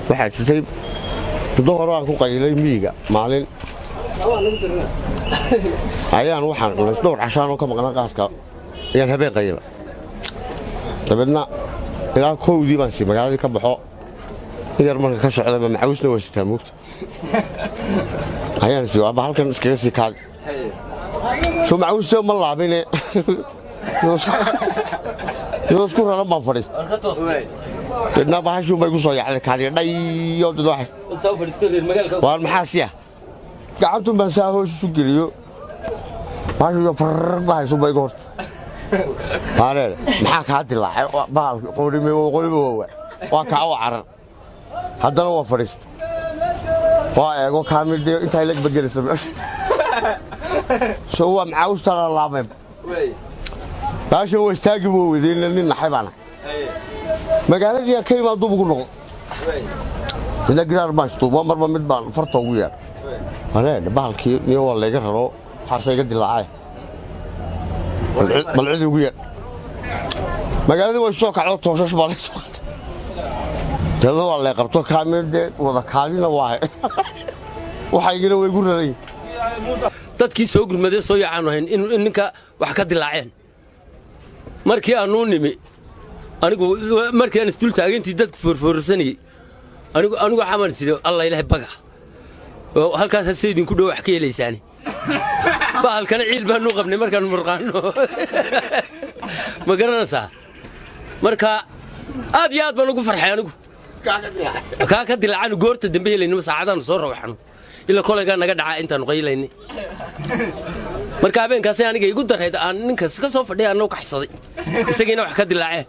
waxaa jirtay muddo hore aan ku qaylay miyiga maalin ayaan waxaan dhowr cashaan oo ka maqnaa qaaska ayaan habeen qayla dabeedna ilaa kowdii baan si magaaladii ka baxo yar marka ka socda ma macawisna waa sitaa moogta ayaan si waaba halkan iskaga sii kaad soo macawisna ma laabine yoo isku raran baan fadhiis dadna bahashu may ku soo yaacday kaadiga dhayo dadwax soo fadhiistay magaalka waan maxaa siya gacantu baan saa hoos u geliyo bahashu farqahay soo bay goor hareer maxaa ka dilaacay baal qorime waa ka carar haddana waa fadhiist waa eego kaamil inta ay lag bagelayso soo waa macaawista la laabay baasha waa istaagi buu wadeen nin naxaybaana magaaladii ka imaado ugu noqdo ila gidaar baasto waa marba mid baan farta ugu yeer hareer baalkii niyo waa laga raro xaasay ga dilaacay bal cid ugu yeer magaaladii way soo kacdo tooshash baa la soo dadna waa la qabto kaamilde wada kaadina waa waxayna way gu raray dadkii soo gurmaday soo yaacaan ahayn in ninka wax ka dilaaceen markii aanu nimi anigu markii aan isdul taagantii dadku foorfoorsanay anigu xamaan sido Allah ilaahay baga halkaas sayidin ku dhow wax ka yeelaysaan baalkana ciil baan u qabnay markaan murqaano ma garanaysaa marka aad iyo aad baan ugu farxay anigu ka dilaacaan goorta dambe helayna saacadaan soo rawaxno ila kolayga naga dhacaa intaan qaylaynay marka habeenkaas aniga igu dareed aan ninkaas ka soo fadhiya anoo kaxsaday isagiina wax ka dilaaceen